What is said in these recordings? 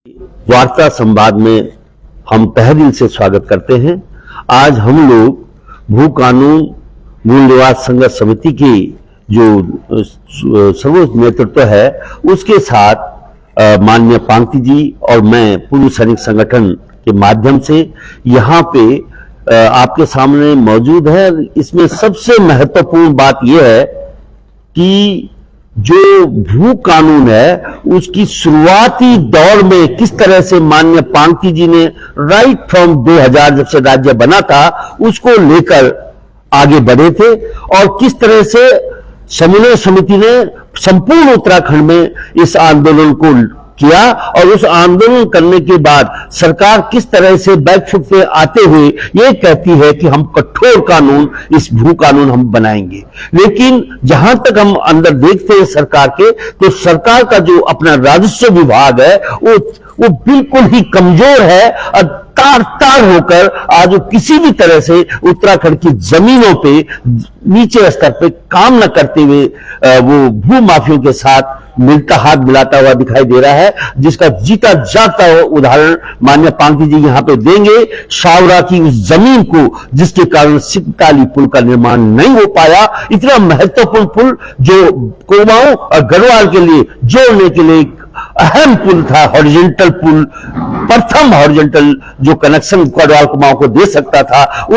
वार्ता संवाद में हम तहे दिल से स्वागत करते हैं। आज हम लोग भू कानून मूल निवास संघर्ष समिति की जो सर्वोच्च नेतृत्व है उसके साथ माननीय पांगती जी और मैं पूर्व सैनिक संगठन के माध्यम से यहाँ पे आपके सामने मौजूद है। इसमें सबसे महत्वपूर्ण बात यह है कि जो भू कानून है उसकी शुरुआती दौर में किस तरह से माननीय पांगती जी ने राइट फ्रॉम 2000 जब से राज्य बना था उसको लेकर आगे बढ़े थे और किस तरह से समन्वय समिति ने संपूर्ण उत्तराखंड में इस आंदोलन को किया और उस आंदोलन करने के बाद सरकार किस तरह से बैकफुट पे आते हुए ये कहती है कि हम कठोर कानून इस भू कानून हम बनाएंगे। लेकिन जहां तक हम अंदर देखते हैं सरकार के, तो सरकार का जो अपना राजस्व विभाग है वो बिल्कुल ही कमजोर है और तार तार होकर आज किसी भी तरह से उत्तराखंड की जमीनों पे नीचे स्तर पे काम न करते हुए वो भू माफियों के साथ हाथ मिलाता हुआ दिखाई दे रहा है, जिसका जीता जागता हुआ उदाहरण माननीय पांगती जी यहां पे देंगे। शावरा की उस जमीन को जिसके कारण सिकताली पुल का निर्माण नहीं हो पाया, इतना महत्वपूर्ण पुल जो कुमाऊं और गढ़वाल के लिए जोड़ने के लिए अहम पुल था, हॉरिजॉन्टल पुल, प्रथम हॉरिजॉन्टल जो कनेक्शन गढ़वाल कुमाऊं को दे सकता था,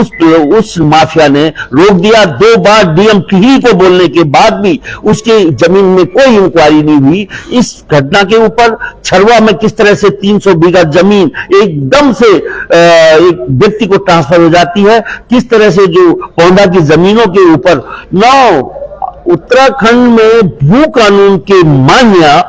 उस माफिया ने रोक दिया। 2 बार डीएम टिहरी को बोलने के बाद भी उसके जमीन में कोई इंक्वायरी नहीं हुई। इस घटना के ऊपर छरवा में किस तरह से 300 बीघा जमीन एकदम से एक व्यक्ति को ट्रांसफर हो जाती है, किस तरह से जो पौंडा की जमीनों के ऊपर उत्तराखंड में भू कानून के मान्य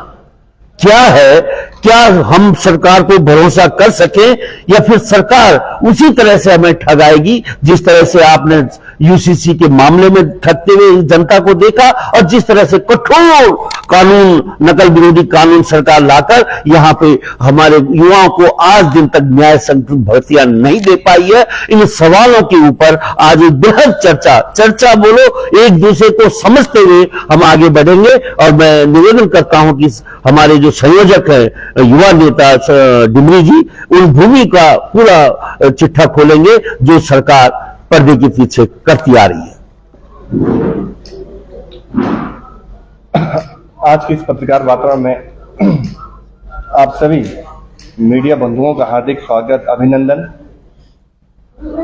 क्या है, क्या हम सरकार को भरोसा कर सके या फिर सरकार उसी तरह से हमें ठगाएगी जिस तरह से आपने यूसीसी के मामले में ठगते हुए जनता को देखा और जिस तरह से कठोर कानून, नकल विरोधी कानून सरकार लाकर यहां पे हमारे युवाओं को आज दिन तक न्याय संगठित भर्तियां नहीं दे पाई है। इन सवालों के ऊपर आज बेहद चर्चा बोलो, एक दूसरे को समझते हुए हम आगे बढ़ेंगे। और मैं निवेदन करता हूं कि हमारे जो संयोजक है युवा नेता डिमरी जी उन भूमि का पूरा चिट्ठा खोलेंगे जो सरकार पर्दे के पीछे करती आ रही है। आज की इस पत्रकार वार्ता में आप सभी मीडिया बंधुओं का हार्दिक स्वागत, अभिनंदन।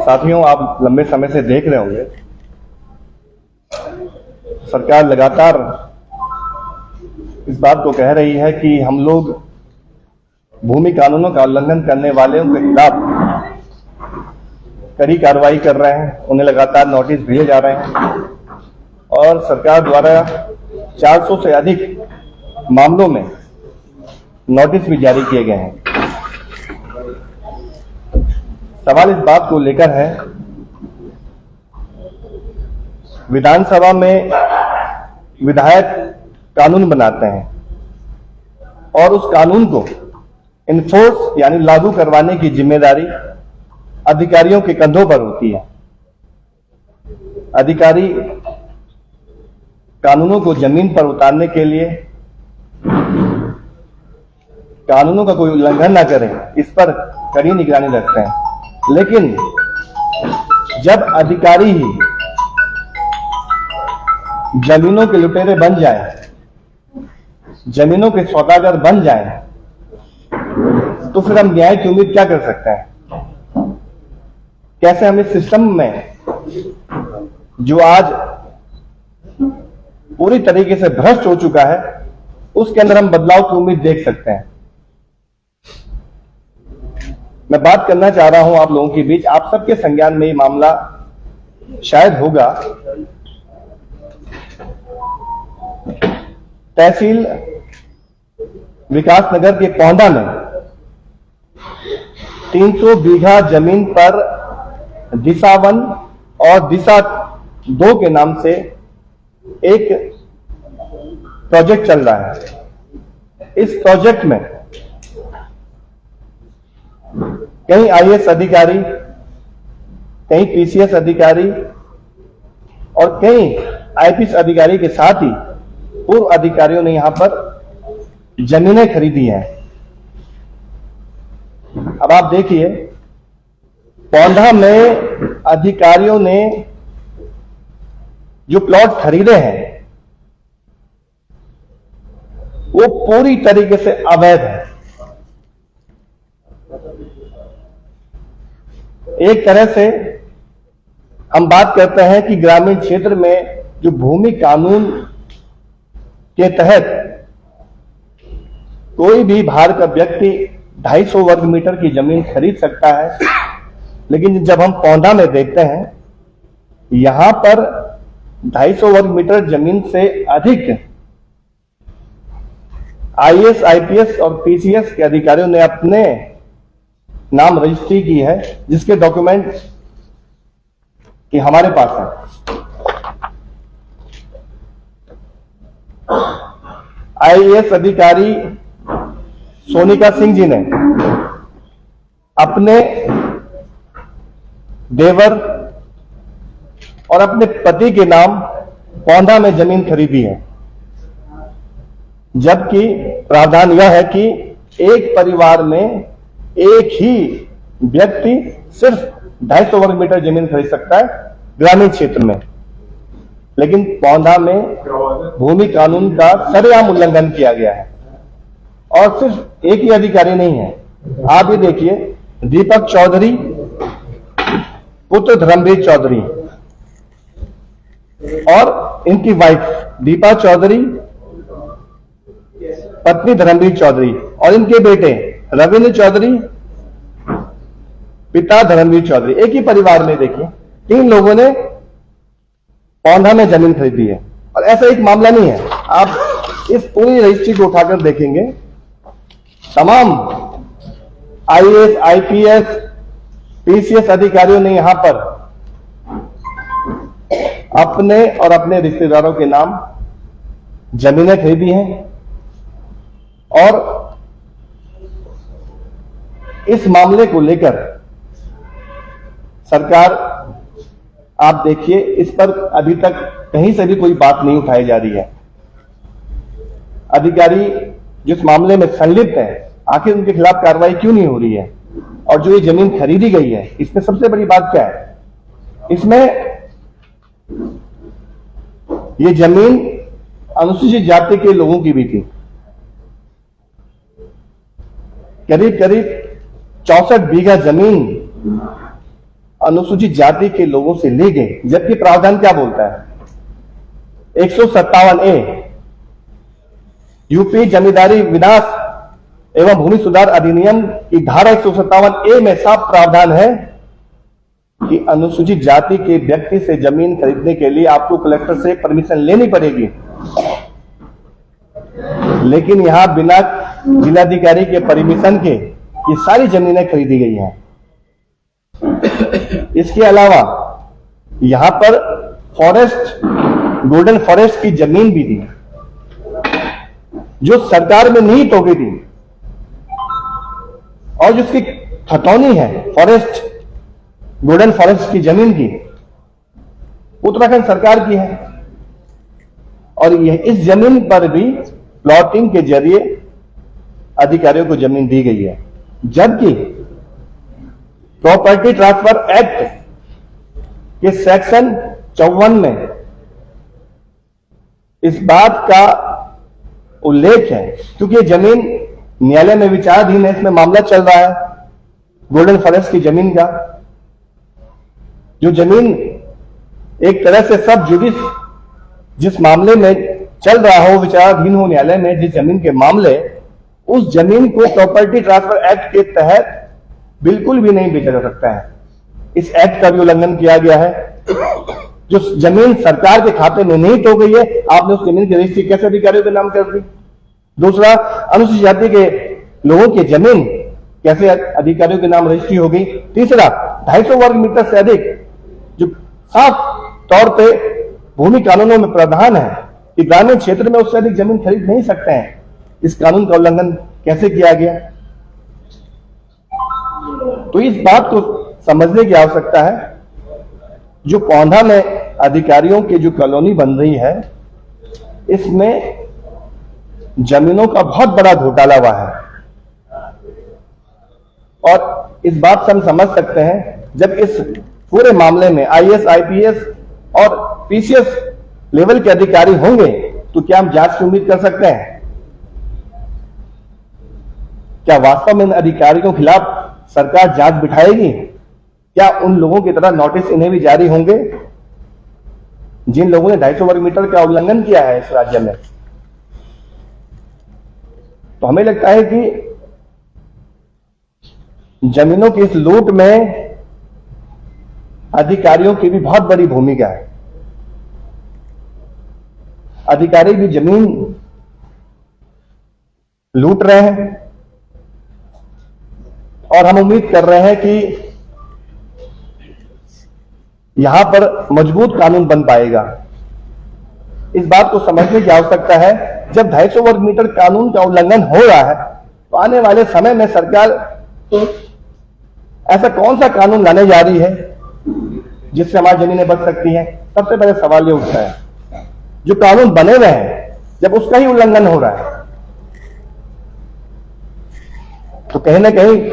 साथियों, आप लंबे समय से देख रहे होंगे सरकार लगातार इस बात को कह रही है कि हम लोग भूमि कानूनों का उल्लंघन करने वालों के खिलाफ कड़ी कार्रवाई कर रहे हैं, उन्हें लगातार नोटिस भेजे जा रहे हैं और सरकार द्वारा 400 से अधिक मामलों में नोटिस भी जारी किए गए हैं। सवाल इस बात को लेकर है, विधानसभा में विधायक कानून बनाते हैं और उस कानून को इन्फोर्स यानी लागू करवाने की जिम्मेदारी अधिकारियों के कंधों पर होती है। अधिकारी कानूनों को जमीन पर उतारने के लिए, कानूनों का कोई उल्लंघन ना करें, इस पर कड़ी निगरानी रखते हैं। लेकिन जब अधिकारी ही जमीनों के लुटेरे बन जाएं, जमीनों के सौदागर बन जाएं, तो फिर हम न्याय की उम्मीद क्या कर सकते हैं? कैसे हम इस सिस्टम में जो आज पूरी तरीके से भ्रष्ट हो चुका है उसके अंदर हम बदलाव की उम्मीद देख सकते हैं? मैं बात करना चाह रहा हूं आप लोगों के बीच, आप सबके संज्ञान में ये मामला शायद होगा। तहसील विकासनगर के पौंडा में 300 बीघा जमीन पर दिशा 1 और दिशा 2 के नाम से एक प्रोजेक्ट चल रहा है। इस प्रोजेक्ट में कई आईएएस अधिकारी, कई पीसीएस अधिकारी और कई आईपीएस अधिकारी के साथ ही पूर्व अधिकारियों ने यहां पर जमीनें खरीदी हैं। अब आप देखिए, पौंधा में अधिकारियों ने जो प्लॉट खरीदे हैं वो पूरी तरीके से अवैध है। एक तरह से हम बात करते हैं कि ग्रामीण क्षेत्र में जो भूमि कानून के तहत कोई भी बाहर का व्यक्ति 250 वर्ग मीटर की जमीन खरीद सकता है, लेकिन जब हम पौंधा में देखते हैं यहां पर 250 वर्ग मीटर जमीन से अधिक आईएएस, आईपीएस और पीसीएस के अधिकारियों ने अपने नाम रजिस्ट्री की है, जिसके डॉक्यूमेंट कि हमारे पास है। आईएएस अधिकारी सोनिका सिंह जी ने अपने देवर और अपने पति के नाम पौंधा में जमीन खरीदी है, जबकि प्रावधान यह है कि एक परिवार में एक ही व्यक्ति सिर्फ 250 वर्ग मीटर जमीन खरीद सकता है ग्रामीण क्षेत्र में। लेकिन पौंधा में भूमि कानून का सरेआम उल्लंघन किया गया है, और सिर्फ एक ही अधिकारी नहीं है। आप ये देखिए, दीपक चौधरी पुत्र धर्मवीर चौधरी और इनकी वाइफ दीपा चौधरी पत्नी धर्मवीर चौधरी और इनके बेटे रविंद्र चौधरी पिता धर्मवीर चौधरी, एक ही परिवार में देखिए 3 लोगों ने पौंधा में जमीन खरीदी है। और ऐसा एक मामला नहीं है, आप इस पूरी रजिस्ट्री को उठाकर देखेंगे, तमाम आईएएस, आईपीएस, पीसीएस अधिकारियों ने यहां पर अपने और अपने रिश्तेदारों के नाम जमीनें खरीदी हैं। और इस मामले को लेकर सरकार, आप देखिए, इस पर अभी तक कहीं से भी कोई बात नहीं उठाई जा रही है। अधिकारी जिस मामले में संलिप्त है, आखिर उनके खिलाफ कार्रवाई क्यों नहीं हो रही है? और जो ये जमीन खरीदी गई है, इसमें सबसे बड़ी बात क्या है? इसमें ये जमीन अनुसूचित जाति के लोगों की भी थी। करीब करीब 64 बीघा जमीन अनुसूचित जाति के लोगों से ली गई, जबकि प्रावधान क्या बोलता है? 157A यूपी जमींदारी विनाश एवं भूमि सुधार अधिनियम की धारा 157A में साफ प्रावधान है कि अनुसूचित जाति के व्यक्ति से जमीन खरीदने के लिए आपको कलेक्टर से परमिशन लेनी पड़ेगी। लेकिन यहां बिना जिलाधिकारी के परमिशन के ये सारी जमीनें खरीदी गई हैं। इसके अलावा यहां पर फॉरेस्ट, गोल्डन फॉरेस्ट की जमीन भी थी, जो सरकार में निहित हो गई थी, और जिसकी खतौनी है फॉरेस्ट, गोल्डन फॉरेस्ट की जमीन की, उत्तराखंड सरकार की है। और यह इस जमीन पर भी प्लॉटिंग के जरिए अधिकारियों को जमीन दी गई है, जबकि प्रॉपर्टी ट्रांसफर एक्ट के सेक्शन 54 में इस बात का उल्लेख है, क्योंकि ये जमीन न्यायालय में विचाराधीन है, इसमें मामला चल रहा है गोल्डन फॉरेस्ट की जमीन का। जो जमीन एक तरह से सब जुडिस जिस मामले में चल रहा हो, विचाराधीन हो न्यायालय में, जिस जमीन के मामले, उस जमीन को प्रॉपर्टी ट्रांसफर एक्ट के तहत बिल्कुल भी नहीं बेचा जा सकता है। इस एक्ट का भी उल्लंघन किया गया है। जो जमीन सरकार के खाते में निहित हो गई है, आपने उस जमीन की रजिस्ट्री कैसे अधिकारियों के नाम कर दी? दूसरा, अनुसूचित जाति के लोगों की जमीन कैसे अधिकारियों के नाम रजिस्ट्री होगी? तीसरा, 250 वर्ग मीटर से अधिक, जो साफ तौर पे भूमि कानूनों में प्रावधान है कि ग्रामीण क्षेत्र में उससे अधिक जमीन खरीद नहीं सकते हैं, इस कानून का उल्लंघन कैसे किया गया? तो इस बात को समझने की आवश्यकता है। जो पौंधा में अधिकारियों की जो कॉलोनी बन रही है, इसमें जमीनों का बहुत बड़ा घोटाला हुआ है। और इस बात से हम समझ सकते हैं, जब इस पूरे मामले में आईएएस, आईपीएस और पीसीएस लेवल के अधिकारी होंगे तो क्या हम जांच की उम्मीद कर सकते हैं? क्या वास्तव में इन अधिकारियों के खिलाफ सरकार जांच बिठाएगी? क्या उन लोगों की तरह नोटिस इन्हें भी जारी होंगे जिन लोगों ने 250 वर्ग मीटर का उल्लंघन किया है इस राज्य में? तो हमें लगता है कि जमीनों की इस लूट में अधिकारियों की भी बहुत बड़ी भूमिका है। अधिकारी भी जमीन लूट रहे हैं और हम उम्मीद कर रहे हैं कि यहां पर मजबूत कानून बन पाएगा। इस बात को समझने की आवश्यकता है, जब 250 वर्ग मीटर कानून का उल्लंघन हो रहा है तो आने वाले समय में सरकार ऐसा कौन सा कानून लाने जा रही है जिससे हमारी जमीनें बच सकती हैं? सबसे पहले सवाल ये उठता है, जो कानून बने हुए हैं जब उसका ही उल्लंघन हो रहा है तो कहीं ना कहीं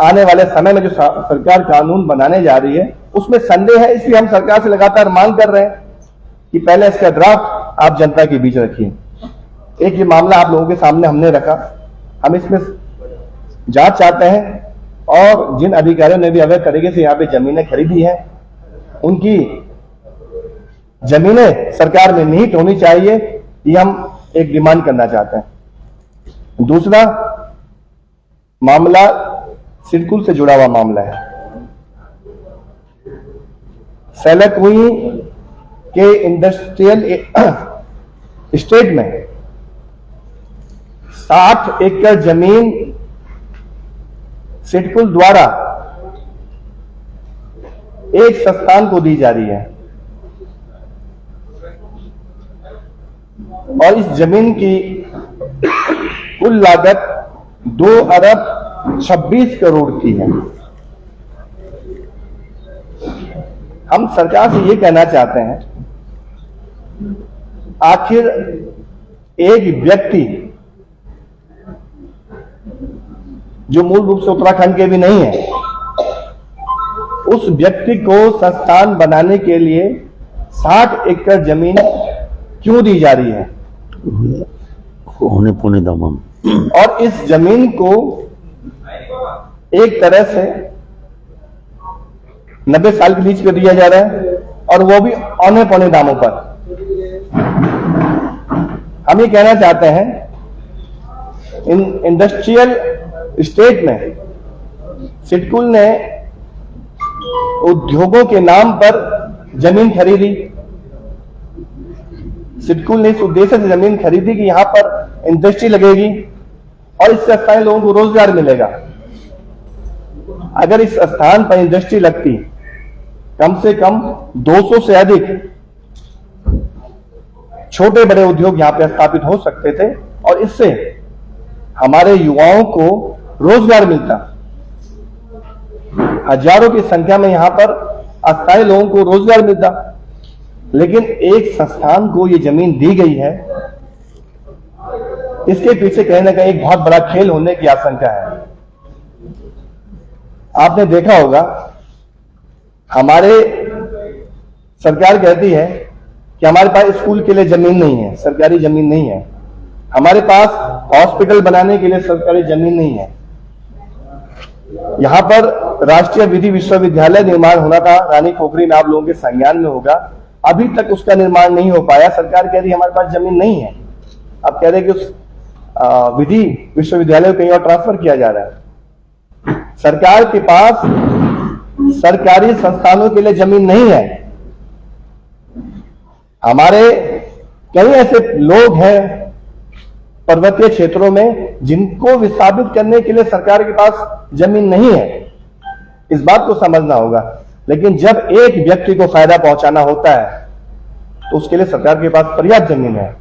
आने वाले समय में जो सरकार कानून बनाने जा रही है उसमें संदेह है। इसलिए हम सरकार से लगातार मांग कर रहे हैं कि पहले इसका ड्राफ्ट आप जनता के बीच रखिए। एक ये मामला आप लोगों के सामने हमने रखा, हम इसमें जांच चाहते हैं और जिन अधिकारियों ने भी अवैध तरीके से यहाँ पे जमीनें खरीदी हैं उनकी जमीनें सरकार में निहित होनी चाहिए, ये हम एक डिमांड करना चाहते हैं। दूसरा मामला सिडकुल से जुड़ा हुआ मामला है। सेलाकुई के इंडस्ट्रियल स्टेट में 60 एकड़ जमीन सिडकुल द्वारा एक संस्थान को दी जा रही है और इस जमीन की कुल लागत 2 अरब 26 करोड़ की है। हम सरकार से ये कहना चाहते हैं, आखिर एक व्यक्ति जो मूल रूप से उत्तराखंड के भी नहीं है, उस व्यक्ति को संस्थान बनाने के लिए 60 एकड़ जमीन क्यों दी जा रही है? होने पौने दामम। और इस जमीन को एक तरह से 90 साल के लीज पे दिया जा रहा है और वो भी औने पौने दामों पर। हम ये कहना चाहते हैं, इन इंडस्ट्रियल स्टेट में सिडकुल ने उद्योगों के नाम पर जमीन खरीदी। सिडकुल ने इस उद्देश्य से जमीन खरीदी कि यहां पर इंडस्ट्री लगेगी और इससे स्थानीय लोगों को रोजगार मिलेगा। अगर इस स्थान पर इंडस्ट्री लगती, कम से कम 200 से अधिक छोटे बड़े उद्योग यहां पर स्थापित हो सकते थे और इससे हमारे युवाओं को रोजगार मिलता। हजारों की संख्या में यहां पर अस्थायी लोगों को रोजगार मिलता, लेकिन एक संस्थान को ये जमीन दी गई है। इसके पीछे कहीं ना कहीं एक बहुत बड़ा खेल होने की आशंका है। आपने देखा होगा, हमारे सरकार कहती है कि हमारे पास स्कूल के लिए जमीन नहीं है, सरकारी जमीन नहीं है। हमारे पास हॉस्पिटल बनाने के लिए सरकारी जमीन नहीं है। यहां पर राष्ट्रीय विधि विश्वविद्यालय निर्माण होना था, रानी खोखरी में आप लोगों के संज्ञान में होगा, अभी तक उसका निर्माण नहीं हो पाया। सरकार कह रही है हमारे पास जमीन नहीं है। अब कह रहे कि उस विधि विश्वविद्यालय को कहीं और ट्रांसफर किया जा रहा है। सरकार के पास सरकारी संस्थानों के लिए जमीन नहीं है। हमारे कई ऐसे लोग हैं पर्वतीय क्षेत्रों में जिनको विस्थापित करने के लिए सरकार के पास जमीन नहीं है। इस बात को समझना होगा। लेकिन जब एक व्यक्ति को फायदा पहुंचाना होता है तो उसके लिए सरकार के पास पर्याप्त जमीन है,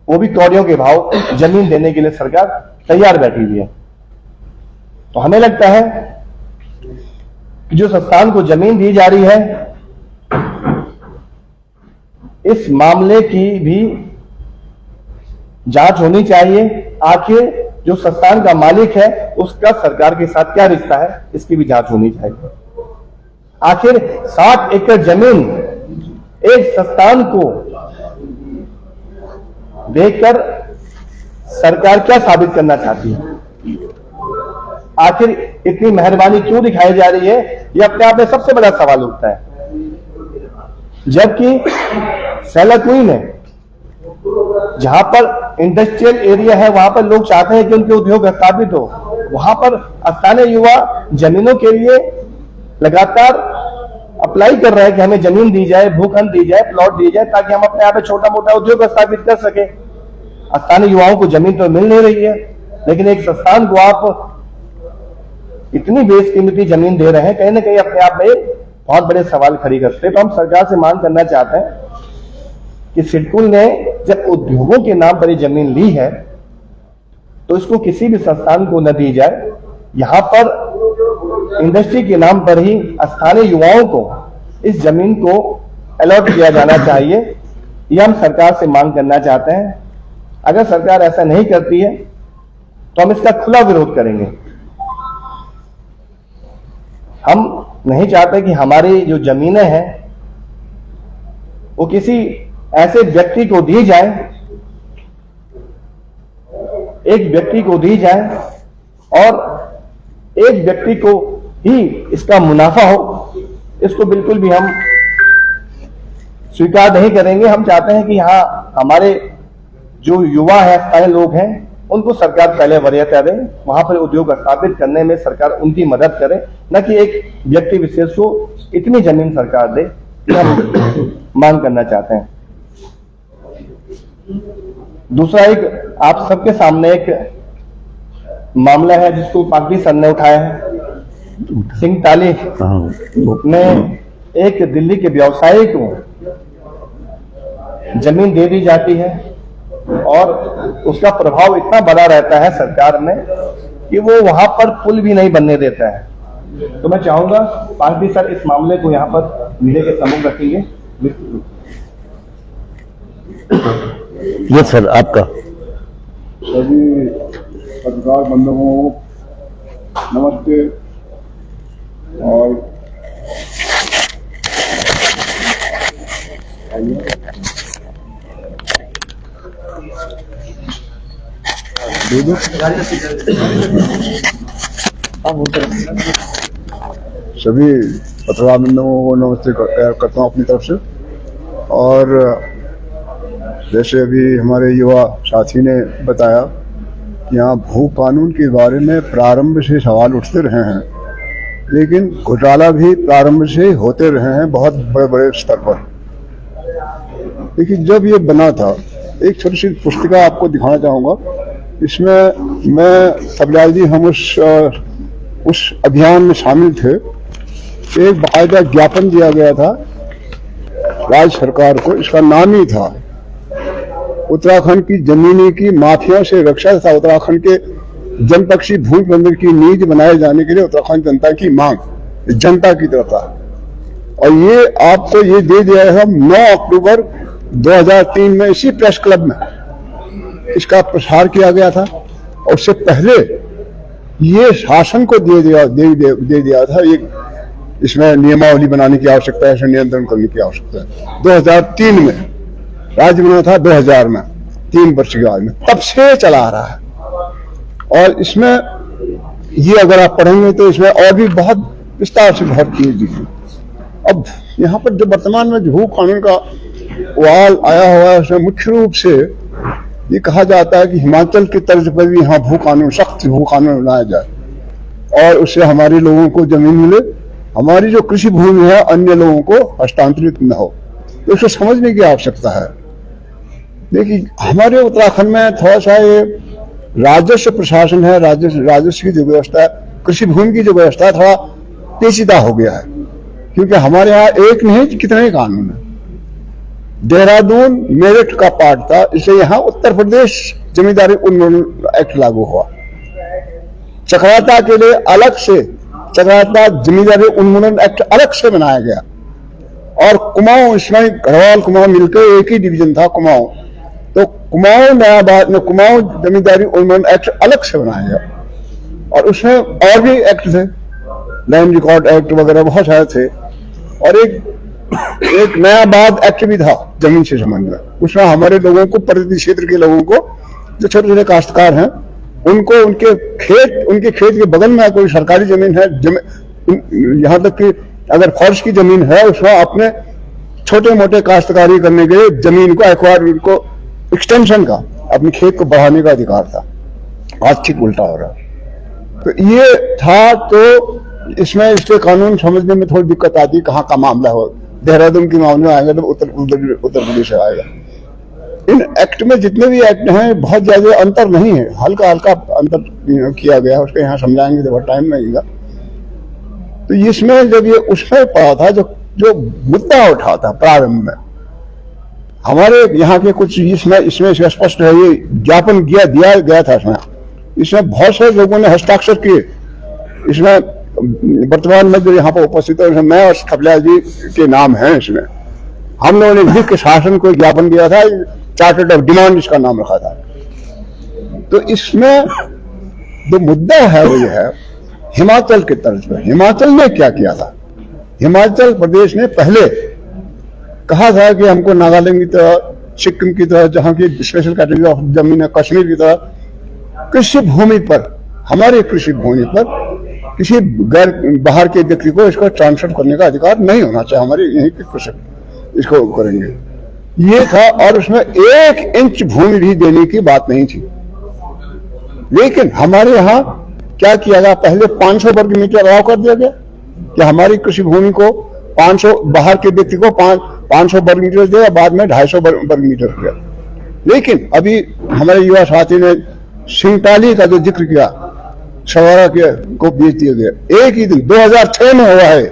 वो भी कौड़ियों के भाव जमीन देने के लिए सरकार तैयार बैठी हुई है। तो हमें लगता है कि जो संस्थान को जमीन दी जा रही है, इस मामले की भी जांच होनी चाहिए। आखिर जो संस्थान का मालिक है उसका सरकार के साथ क्या रिश्ता है, इसकी भी जांच होनी चाहिए। आखिर 60 एकड़ जमीन एक संस्थान को देकर सरकार क्या साबित करना चाहती है? आखिर इतनी मेहरबानी क्यों दिखाई जा रही है, यह अपने आप में सबसे बड़ा सवाल उठता है। जबकि सैला क्वीन है, जहां पर इंडस्ट्रियल एरिया है, वहां पर लोग चाहते हैं कि उनके उद्योग स्थापित हो, वहां पर स्थानीय युवा जमीनों के लिए लगातार अप्लाई कर रहे हैं कि हमें जमीन दी जाए, भूखंड दी जाए, प्लॉट दी जाए, ताकि हम अपने यहाँ पे छोटा मोटा उद्योग स्थापित कर सके। स्थानीय युवाओं को जमीन तो मिल नहीं रही है, लेकिन एक संस्थान को आप इतनी बेशकीमती जमीन दे रहे हैं, कहीं ना कहीं अपने आप में बहुत बड़े सवाल खड़ी करते हैं। तो हम सरकार से मांग करना चाहते हैं कि सिडकुल ने जब उद्योगों के नाम पर ये जमीन ली है तो इसको किसी भी संस्थान को न दी जाए। यहां पर इंडस्ट्री के नाम पर ही स्थानीय युवाओं को इस जमीन को अलॉट किया जाना चाहिए, यह हम सरकार से मांग करना चाहते हैं। अगर सरकार ऐसा नहीं करती है तो हम इसका खुला विरोध करेंगे। हम नहीं चाहते कि हमारी जो जमीनें हैं वो किसी ऐसे व्यक्ति को दी जाए, एक व्यक्ति को दी जाए और एक व्यक्ति को ही इसका मुनाफा हो, इसको बिल्कुल भी हम स्वीकार नहीं करेंगे। हम चाहते हैं कि यहाँ हमारे जो युवा है, स्थानीय लोग हैं, उनको सरकार पहले वरीयता दे, वहां पर उद्योग स्थापित करने में सरकार उनकी मदद करे, न कि एक व्यक्ति विशेष को इतनी जमीन सरकार दे। हम मांग करना चाहते हैं। दूसरा एक आप सबके सामने एक मामला है जिसको पाकवी सर ने उठाया है। सिंह ताली ने एक दिल्ली के व्यवसायी को जमीन दे दी जाती है और उसका प्रभाव इतना बड़ा रहता है सरकार में कि वो वहां पर पुल भी नहीं बनने देता है। तो मैं चाहूंगा पाकवी सर इस मामले को यहाँ पर मीडिया के सम्मुख रखेंगे। ये सर आपका। सभी पत्रकार बंधुओं को नमस्ते। और सभी पत्रकार बंधुओं को नमस्ते करता हूँ अपनी तरफ से। और जैसे अभी हमारे युवा साथी ने बताया कि यहाँ भू कानून के बारे में प्रारंभ से सवाल उठते रहे हैं, लेकिन घोटाला भी प्रारंभ से होते रहे हैं बहुत बड़े बड़े स्तर पर। लेकिन जब ये बना था, एक छोटी सी पुस्तिका आपको दिखाना चाहूँगा। इसमें मैं सबलाल जी हम उस अभियान में शामिल थे। एक बाकायदा ज्ञापन दिया गया था राज्य सरकार को, इसका नाम ही था उत्तराखंड की जमीनी की माफिया से रक्षा तथा उत्तराखंड के जनपक्षी भूमि बंदर की नींव बनाए जाने के लिए उत्तराखंड जनता की मांग जनता की तरफ था। और ये आपको ये दे दिया है 9 अक्टूबर 2003 में इसी प्रेस क्लब में इसका प्रसार किया गया था। और उससे पहले ये शासन को दे दिया था। ये इसमें नियमावली बनाने की आवश्यकता है, इसे नियंत्रण करने की आवश्यकता है। 2003 में राज्य बना था, 2000 में 3 वर्ष के बाद में, तब से चला आ रहा है। और इसमें ये अगर आप पढ़ेंगे तो इसमें और भी बहुत विस्तार से बहुत चीज दिखी। अब यहाँ पर जो वर्तमान में भू कानून का उबाल आया हुआ है, उसमें मुख्य रूप से ये कहा जाता है कि हिमाचल की तर्ज पर भी यहाँ भू कानून, सख्त भू कानून बनाया जाए और उससे हमारे लोगों को जमीन मिले, हमारी जो कृषि भूमि है अन्य लोगों को हस्तांतरित न हो। तो इसको समझने की आवश्यकता है। देखिए हमारे उत्तराखंड में थोड़ा सा ये राजस्व प्रशासन है, राजस्व की जो व्यवस्था है, कृषि भूमि की जो व्यवस्था है, थोड़ा पेचीदा हो गया है। क्योंकि हमारे यहाँ एक नहीं कितने ही कानून है। देहरादून मेरठ का पार्ट था, इससे यहाँ उत्तर प्रदेश जमींदारी उन्मूलन एक्ट लागू हुआ। चक्राता के लिए अलग से चक्राता जमींदारी उन्मूलन एक्ट अलग से बनाया गया। और कुमाऊं, इसमें गढ़वाल कुमाऊं मिलकर एक ही डिवीजन था कुमाऊं, तो कुमाऊं नयाबाद में कुमाऊं जमींदारी उन्मूलन एक्ट अलग से बनाया गया और उसमें और भी एक्ट थे, लैंड रिकॉर्ड एक्ट वगैरह बहुत सारे थे। और एक नयाबाद एक्ट भी था जमीन से संबंध में, उसमें हमारे लोगों को, परिधि क्षेत्र के लोगों को, जो छोटे छोटे काश्तकार हैं, उनको उनके खेत के बगल में कोई सरकारी जमीन है, यहाँ तक कि अगर फॉरेस्ट की जमीन है, उसमें अपने छोटे मोटे काश्तकारी करने के लिए जमीन को एक्वायर, उनको एक्सटेंशन का, अपने खेत को बढ़ाने का अधिकार था। आज ठीक उल्टा हो रहा। तो ये था, तो इसमें इसके कानून समझने में थोड़ी दिक्कत आती है, कहाँ का मामला हो। देहरादून के मामले में आएगा तो उत्तर प्रदेश से आएगा। इन एक्ट में जितने भी एक्ट हैं बहुत ज्यादा अंतर नहीं है, हल्का हल्का अंतर किया गया है, उसके यहाँ समझाएंगे तो बहुत टाइम लगेगा। तो इसमें जब ये उसमें पड़ा था, जो मुद्दा उठा था प्रारंभ में, हमारे यहाँ के कुछ इसमें स्पष्ट है, ये ज्ञापन दिया गया था। इसमें बहुत सारे लोगों ने हस्ताक्षर किए। इसमें वर्तमान में जो यहाँ पर उपस्थित है, मैं और थपलिया जी के नाम हैं। इसमें हम लोगों ने लिख के शासन को ज्ञापन दिया था, चार्टर्ड ऑफ डिमांड इसका नाम रखा था। तो इसमें जो मुद्दा है वो ये है, हिमाचल के तर्ज पर हिमाचल ने क्या किया था। हिमाचल प्रदेश ने पहले कहा था कि हमको नागालैंड की तरह, सिक्किम की तरह, जहाँ की स्पेशल कैटेगरी ऑफ जमीन है, कश्मीर की तरह, कृषि भूमि पर, हमारे कृषि भूमि पर किसी गैर बाहर के व्यक्ति को इसको ट्रांसफर करने का अधिकार नहीं होना चाहिए, हमारे यहीं के कृषक इसको करेंगे, ये था। और उसमें 1 इंच भूमि भी देने की बात नहीं थी। लेकिन हमारे यहाँ क्या किया गया, पहले 500 वर्ग मीटर अलाउ कर दिया गया कि हमारी कृषि भूमि को 500, बाहर के व्यक्ति को 500 वर्ग मीटर दिया, बाद में 250 वर्ग मीटर हो गया। लेकिन अभी हमारे युवा साथी ने सिंगटाली का जो जिक्र किया, सवारा को बेच दिया गया एक ही दिन, 2006 में हुआ है।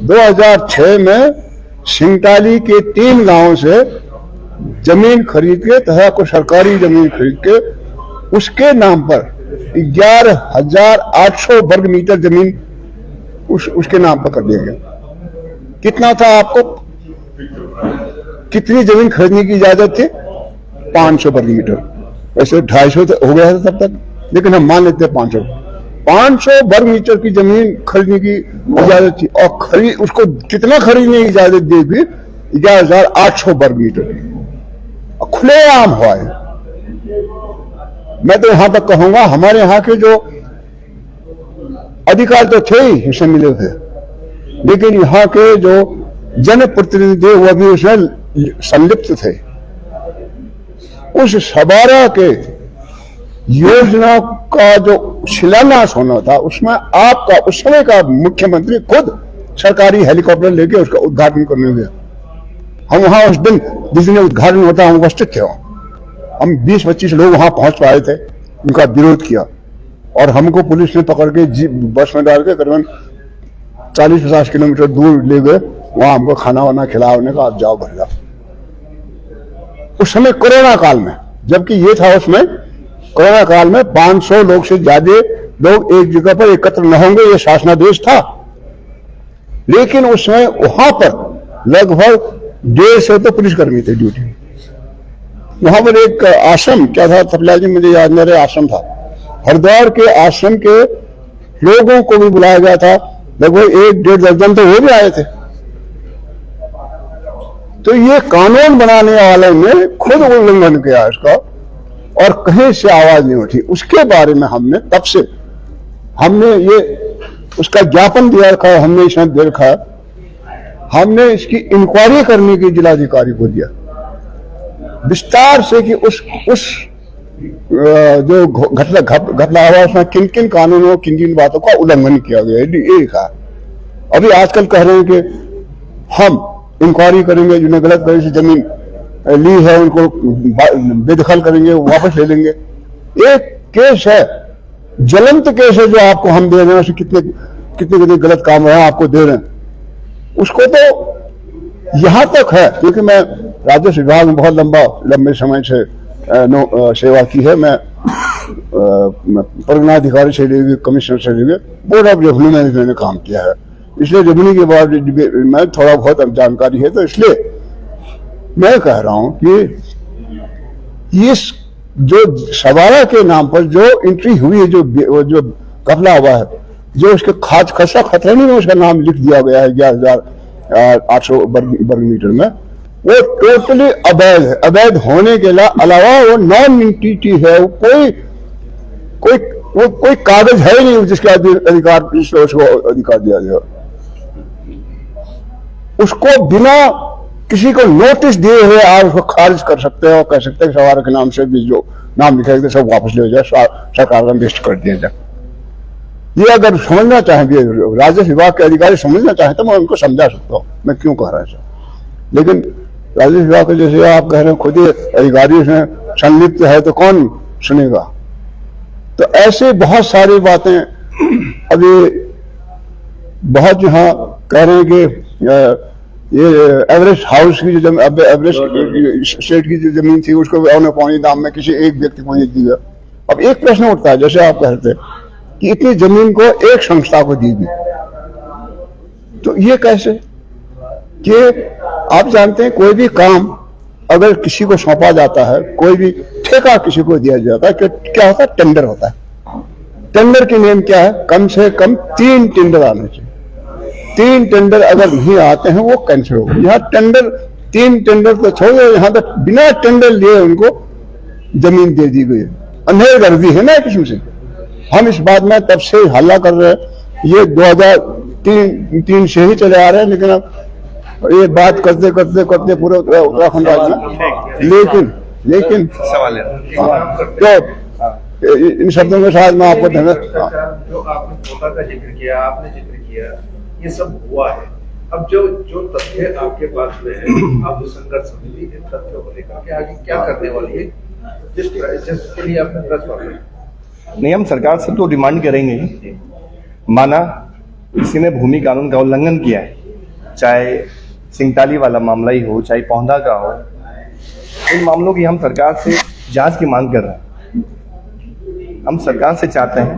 2006 में सिंगटाली के 3 गांवों से जमीन खरीद के, तथा को सरकारी जमीन खरीद के, उसके नाम पर 11,800 वर्ग मीटर जमीन उसके नाम पर कर दिया गया। कितना था, आपको कितनी जमीन खरीदने की इजाजत थी? 500 वर्ग मीटर। वैसे 250 हो गया था तब तक, लेकिन हम मान लेते हैं 500 वर्ग मीटर की जमीन खरीदने की इजाजत थी। और उसको कितना खरीदने की इजाजत दी थी? 11,800 वर्ग मीटर खुलेआम हुआ है। मैं तो यहां तक कहूंगा, हमारे यहाँ के जो अधिकार तो थे ही, इससे मिले थे, लेकिन यहाँ के जो जनप्रतिनिधि वो भी उसमें संलिप्त थे। उस सवारा के योजना का जो शिलान्यास होना था, उसमें आपका उस समय का मुख्यमंत्री खुद सरकारी हेलीकॉप्टर लेके उसका उद्घाटन करने गया। हम वहां उस दिन, जिस दिन उद्घाटन होता, हम उपस्थित थे। हम 20-25 लोग वहां पहुंच पाए थे, उनका विरोध किया, और हमको पुलिस ने पकड़ के बस में डाल के करीबन 40-50 किलोमीटर दूर ले गए। वहां हमको खाना वाना खिलाने का, आप जाओ घर जाओ। उस समय कोरोना काल में, जबकि ये था उसमें कोरोना काल में 500 लोग से ज्यादा लोग एक जगह पर एकत्र न होंगे, ये शासनादेश था। लेकिन उस समय वहां पर लगभग 150 तो पुलिसकर्मी थे ड्यूटी। वहां पर एक आश्रम क्या था, थपलिया जी मुझे याद नहीं रहा, आश्रम था। हरिद्वार के आश्रम के लोगों को भी बुलाया गया था, लगभग 1-1.5 दर्जन तो वो भी आए थे। तो ये कानून बनाने वाले ने खुद उल्लंघन किया इसका, और कहीं से आवाज नहीं उठी। उसके बारे में हमने तब से ये उसका ज्ञापन दिया रखा, हमने इसमें दे रखा, हमने इसकी इंक्वायरी करने की जिलाधिकारी को दिया विस्तार से कि उस जो घटना हुआ उसमें किन किन कानूनों, किन किन बातों का उल्लंघन किया गया है, ये कहा। अभी आजकल कह रहे हैं कि हम इंक्वायरी करेंगे, जिन्हें गलत तरह से जमीन ली है उनको बेदखल करेंगे, वापस ले लेंगे। एक केस है, ज्वलंत केस है, जो आपको हम दे रहे हैं, उसमें कितने गलत काम रहे हैं आपको दे रहे हैं। उसको तो यहां तक है, क्योंकि मैं राजस्व विभाग में बहुत लंबे समय से सेवा की है। मैं परगनाधिकारी से लेकर कमिश्नर से लेकर बोर्ड ऑफ रेवेन्यू में मैंने काम किया है, इसलिए रेवेन्यू के बाद मैं थोड़ा बहुत जानकारी है। तो इसलिए मैं कह रहा हूं कि इस जो सवारा के नाम पर जो एंट्री हुई है, जो कफला हुआ है, जो उसके खसरा खतरनी में उसका नाम लिख दिया गया है 11,800 वर्ग मीटर में, वो टोटली अवैध है। अवैध होने के अलावा वो नॉन इंटिटी है, वो कोई कागज है ही नहीं जिसके अधिकार उसको अधिकार दिया गया। उसको बिना किसी को नोटिस दिए हुए आप उसको खारिज कर सकते हैं और कह सकते हैं कि सवारा के नाम से भी जो नाम लिखा है सब वापस ले जाए, सरकार का लिस्ट कर दिया जाए। ये अगर समझना चाहें, राजस्व विभाग के अधिकारी समझना चाहें तो मैं उनको समझा सकता हूँ मैं क्यों कह रहा हूँ ऐसा। लेकिन राजस्व विभाग के जैसे आप कह रहे हैं खुद ही अधिकारी इसमें संलिप्त है तो कौन सुनेगा। तो ऐसे बहुत सारी बातें अभी बहुत यहाँ कह रहे हैं कि ये एवरेस्ट हाउस की जो एवरेस्ट स्टेट की जो जमीन थी उसको औने पौने दाम में किसी एक व्यक्ति को नहीं दी गई। अब एक प्रश्न उठता है, जैसे आप कहते हैं कि इतनी जमीन को एक संस्था को दी गई, तो ये कैसे कि आप जानते हैं कोई भी काम अगर किसी को सौंपा जाता है, कोई भी ठेका किसी को दिया जाता है, क्या होता है, टेंडर होता है। टेंडर की नियम क्या है, कम से कम 3 टेंडर आने चाहिए। 3 टेंडर अगर नहीं आते हैं वो कैंसिल हो। यहाँ 3 टेंडर तो छोड़ो, यहाँ तो बिना टेंडर लिए उनको जमीन दे दी गई है। अंधेर गर्दी है ना किस्म से। हम इस बात में तब से हल्ला कर रहे हैं, ये 2003 से ही चले आ रहे हैं, लेकिन अब ये बात करते करते करते पूरे उत्तराखंड राज्य में लेकिन सवाल है तो इन शब्दों के साथ मैं आपको जो आपने कोटा का जिक्र किया, आपने जिक्र किया, ये सब हुआ है। अब जो तथ्य आपके पास में है, अब संघर्ष समिति इन तथ्यों को लेकर के आगे क्या करने वाली है, जिसके लिए आपने प्रेस कॉन्फ्रेंस नहीं, हम सरकार से तो डिमांड करेंगे, माना किसी ने भूमि कानून का उल्लंघन किया है, चाहे सिंगताली वाला मामला ही हो, चाहे पौंधा का हो, इन मामलों की हम सरकार से जांच की मांग कर रहे हैं। हम सरकार से चाहते हैं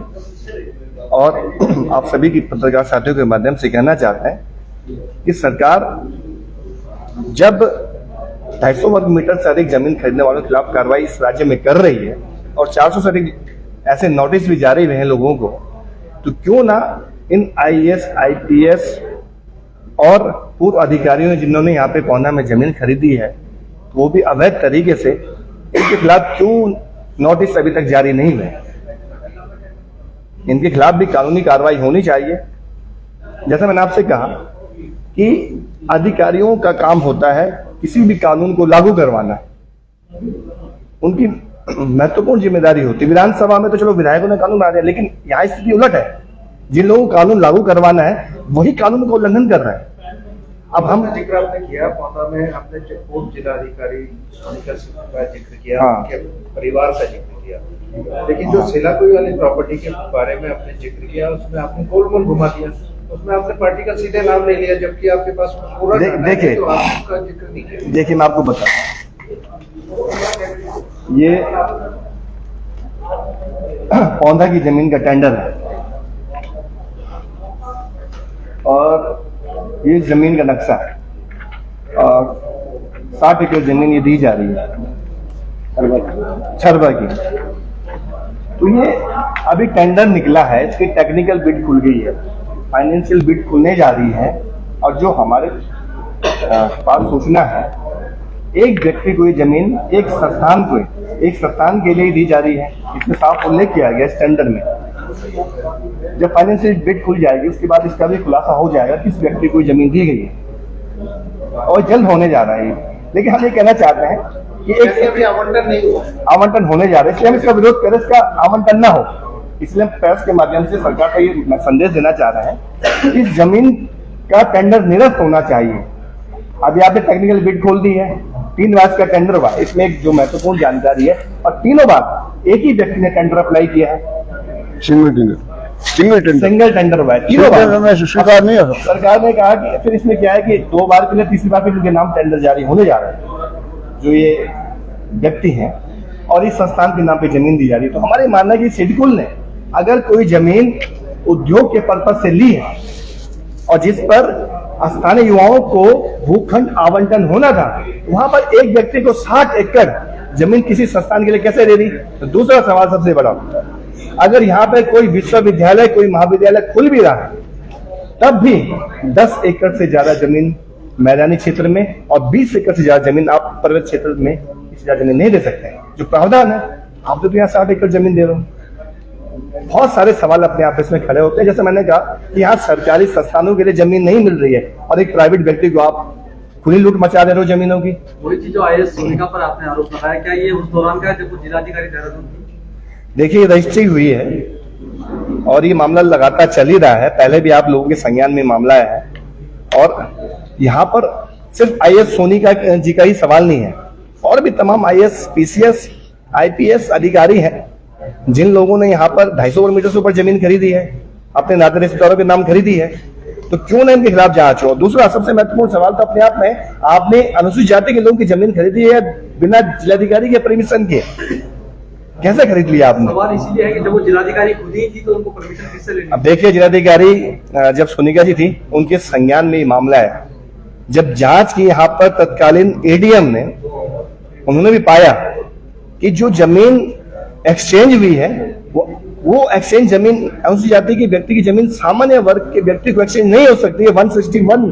और आप सभी की पत्रकार साथियों के माध्यम से कहना चाहते हैं कि सरकार जब 250 वर्ग मीटर से अधिक जमीन खरीदने वालों के खिलाफ कार्रवाई इस राज्य में कर रही है और 400 से अधिक ऐसे नोटिस भी जारी हुए हैं लोगों को, तो क्यों ना इन IAS, IPS और पूर्व अधिकारियों ने जिन्होंने यहाँ पे पौना में जमीन खरीदी है, तो वो भी अवैध तरीके से, इनके खिलाफ क्यों नोटिस अभी तक जारी नहीं हुए। इनके खिलाफ भी कानूनी कार्रवाई होनी चाहिए। जैसा मैंने आपसे कहा कि अधिकारियों का काम होता है किसी भी कानून को लागू करवाना, उनकी महत्वपूर्ण जिम्मेदारी होती है। विधानसभा में तो चलो विधायकों ने कानून बना दिया, लेकिन यहाँ स्थिति उलट है। जिन लोगों को कानून लागू करवाना है वही कानून का उल्लंघन कर रहा है। अब हम जिक्र आपने किया, पौधा में आपने पूर्व जिलाधिकारी सोनिका सिंह का जिक्र किया, हाँ। उनके परिवार का जिक्र किया, लेकिन जो सिलाकुई वाली प्रॉपर्टी के बारे में आपने जिक्र किया, उसमें आपने गोल गोल घुमा दिया, उसमें आपने पार्टी का सीधे नाम ले लिया, जबकि आपके पास पूरा देखिए, तो आपने उसका जिक्र नहीं किया। देखिए मैं आपको बताता हूं, ये पौधा की जमीन का टेंडर है और ये जमीन का नक्शा है और 60 एकड़ जमीन ये दी जा रही है छरबा की। तो ये अभी टेंडर निकला है, इसकी टेक्निकल बिड खुल गई है, फाइनेंशियल बिड खुलने जा रही है। और जो हमारे पास सूचना है, एक व्यक्ति को ये जमीन एक संस्थान के लिए दी जा रही है। इसमें साफ उल्लेख किया गया इस टेंडर में। जब फाइनेंशियल बिड खुल जाएगी उसके बाद इसका भी खुलासा हो जाएगा किस व्यक्ति को जमीन दी गई है और जल्द होने जा रहा है। लेकिन हम ये कहना चाहते हैं कि एक आवंटन नहीं हुआ, आवंटन होने जा रहा है, इसलिए हम इसका विरोध करें, इसका आवंटन ना हो। इसलिए हम प्रेस के माध्यम से सरकार को ये संदेश देना चाह रहे हैं कि इस जमीन का टेंडर निरस्त होना चाहिए। अभी आपने टेक्निकल बिड खोल दी है, 3 बार का टेंडर हुआ। इसमें एक जो महत्वपूर्ण जानकारी है, और तीनों बार एक ही व्यक्ति ने टेंडर अप्लाई किया है, सिंगल टेंडर हुआ है तीनों बार। स्वीकार नहीं हो सकता। सरकार ने कहा कि फिर इसमें क्या है कि 2 बार के लिए तीसरी बार फिर उनके नाम टेंडर जारी होने जा रहे हैं, जो ये व्यक्ति हैं और इस संस्थान के नाम पे जमीन दी जा रही है। तो हमारे मानना है कि सिडकुल ने अगर कोई जमीन उद्योग के पर्पज से ली है और जिस पर स्थानीय युवाओं को भूखंड आवंटन होना था, वहां पर एक व्यक्ति को 60 एकड़ जमीन किसी संस्थान के लिए कैसे दे दी? तो दूसरा सवाल सबसे बड़ा, अगर यहाँ पे कोई विश्वविद्यालय, कोई महाविद्यालय खुल भी रहा है, तब भी 10 एकड़ से ज्यादा जमीन मैदानी क्षेत्र में और 20 एकड़ से ज्यादा जमीन आप पर्वत क्षेत्र में इससे ज्यादा जमीन नहीं दे सकते हैं। जो प्रावधान है, आप तो यहाँ 60 एकड़ जमीन दे रहे हो। बहुत सारे सवाल अपने आप इसमें खड़े होते हैं। जैसे मैंने कहा कि यहाँ सरकारी संस्थानों के लिए जमीन नहीं मिल रही है और एक प्राइवेट व्यक्ति को आप खुली लूट मचा दे रहे हो जमीनों की। वही चीज जो IAS सोनिका पर आपने आरोप लगाया, क्या ये उस दौरान का जब जिलाधिकारी देहरादून थी? देखिए, रजिस्ट्री हुई है और ये मामला लगातार चल ही रहा है। पहले भी आप लोगों के संज्ञान में मामला है और यहाँ पर सिर्फ IAS सोनिका जी का ही सवाल नहीं है, और भी तमाम IAS, PCS, IPS अधिकारी हैं जिन लोगों ने यहाँ पर 250 मीटर से ऊपर जमीन खरीदी है, अपने नाते रिश्तेदारों के नाम खरीदी है, तो क्यों ना इनके खिलाफ जांच हो। दूसरा सबसे महत्वपूर्ण सवाल तो अपने आप में, आपने अनुसूचित जाति के लोगों की जमीन खरीदी है बिना जिलाधिकारी के परमिशन के, कैसे खरीद लिया आपने? सवाल इसीलिए है कि जब वो जिलाधिकारी खुद ही थी तो उनको परमिशन किससे लेनी? अब देखिए, जिलाधिकारी जब सोनिका जी थी उनके संज्ञान में ये मामला है। जब जांच की यहाँ पर तत्कालीन ADM ने, उन्होंने भी पाया कि जो जमीन एक्सचेंज हुई है वो एक्सचेंज जमीन अनुसूचित जाति के व्यक्ति की जमीन सामान्य वर्ग के व्यक्ति को एक्सचेंज नहीं हो सकती है। 161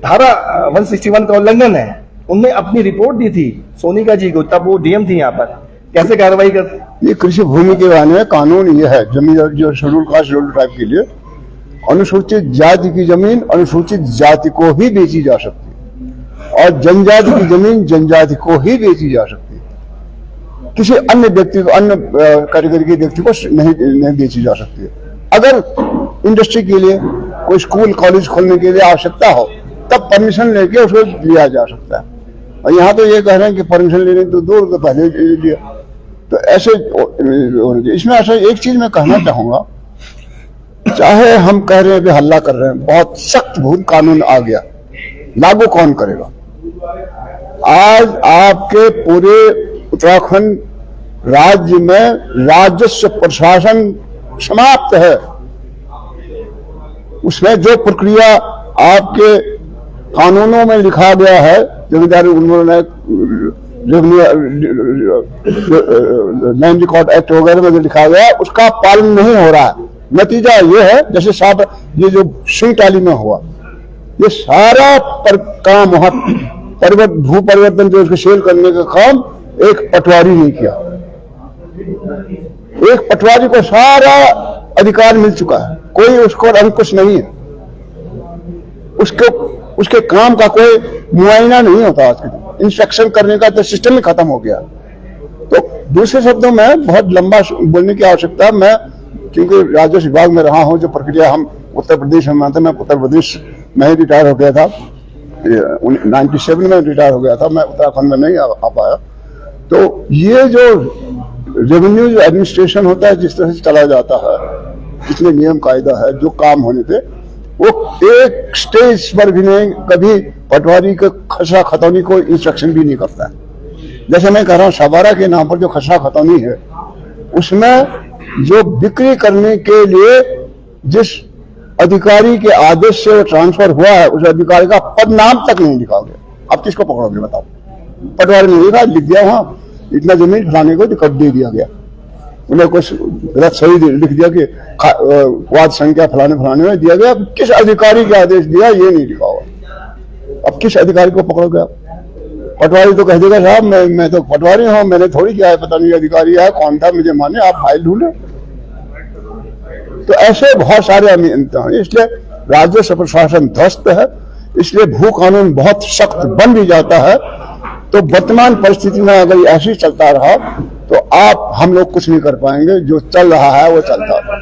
धारा 161 का उल्लंघन है। उनने अपनी रिपोर्ट दी थी सोनिका जी को, तब वो DM थी यहाँ पर, कैसे कार्रवाई करते? ये कृषि भूमि के बारे में कानून ये है, जमीन जो शेड्यूल कास्ट शेड्यूल ट्राइब के लिए अनुसूचित जाति की जमीन अनुसूचित जाति को ही बेची जा सकती है और जनजाति की जमीन जनजाति को ही बेची जा सकती है। किसी अन्य व्यक्ति को, अन्य कैटेगरी के व्यक्ति को नहीं बेची जा सकती है। अगर इंडस्ट्री के लिए, कोई स्कूल कॉलेज खोलने के लिए आवश्यकता हो, तब परमिशन लेके उसको लिया जा सकता है। और यहाँ तो ये कह रहे हैं कि परमिशन लेने तो दूर तो पहले लिया। तो ऐसे इसमें ऐसा एक चीज मैं कहना चाहूंगा, चाहे हम कह रहे हैं कि हल्ला कर रहे हैं, बहुत सख्त भूल कानून आ गया, लागू कौन करेगा? आज आपके पूरे उत्तराखंड राज्य में राजस्व प्रशासन समाप्त है। उसमें जो प्रक्रिया आपके कानूनों में लिखा गया है, जमींदारी उन्होंने लैंड रिकॉर्ड एक्ट वगैरह में जो लिखा गया है, उसका पालन नहीं हो रहा है। नतीजा ये है, जैसे साहब ये जो सिंह में हुआ, ये सारा काम वहां भू परिवर्तन जो उसको सेल करने का काम एक पटवारी ने किया। एक पटवारी को सारा अधिकार मिल चुका है, कोई उसको अंकुश नहीं है, उसके काम का कोई मुआयना नहीं होता। आज के इंस्पेक्शन करने का तो सिस्टम ही खत्म हो गया। तो दूसरे शब्दों में बहुत लंबा बोलने की आवश्यकता, मैं क्योंकि राजस्व विभाग में रहा हूं, जो प्रक्रिया हम उत्तर प्रदेश में मानते, मैं उत्तर प्रदेश में ही रिटायर हो गया था, 97 में रिटायर हो गया था, मैं उत्तराखंड में नहीं आ पाया। तो ये जो रेवेन्यू जो एडमिनिस्ट्रेशन होता है, जिस तरह से चला जाता है, जितने नियम कायदा है, जो काम होने थे, वो एक स्टेज पर भी नहीं, कभी पटवारी के खसरा खतौनी को इंस्ट्रक्शन भी नहीं करता है। जैसे मैं कह रहा हूँ, सबारा के नाम पर जो खसरा खतौनी है, उसमें जो बिक्री करने के लिए जिस अधिकारी के आदेश से ट्रांसफर हुआ है, उस अधिकारी का पद नाम तक नहीं लिखा गया। अब किसको पकड़ोगे बताओ? पटवारी ने लिख दिया वहां इतना जमीन फलाने को कर दे दिया गया, उन्हें कुछ गलत सही लिख दिया कि वाद संख्या फलाने में दिया गया। किस अधिकारी के आदेश दिया ये नहीं लिखा हुआ। अब किस अधिकारी को पकड़ोगे आप? पटवारी तो कह देगा साहब मैं तो पटवारी हूँ, मैंने थोड़ी किया है, पता नहीं अधिकारी है कौन था, मुझे माने, आप फाइल ढूंढे। तो ऐसे बहुत सारे अनियमितता हैं, इसलिए राजस्व प्रशासन ध्वस्त है। इसलिए भू कानून बहुत सख्त बन भी जाता है। तो वर्तमान परिस्थिति में अगर ऐसे ही चलता रहा तो हम लोग कुछ नहीं कर पाएंगे। जो चल रहा है वो चलता है।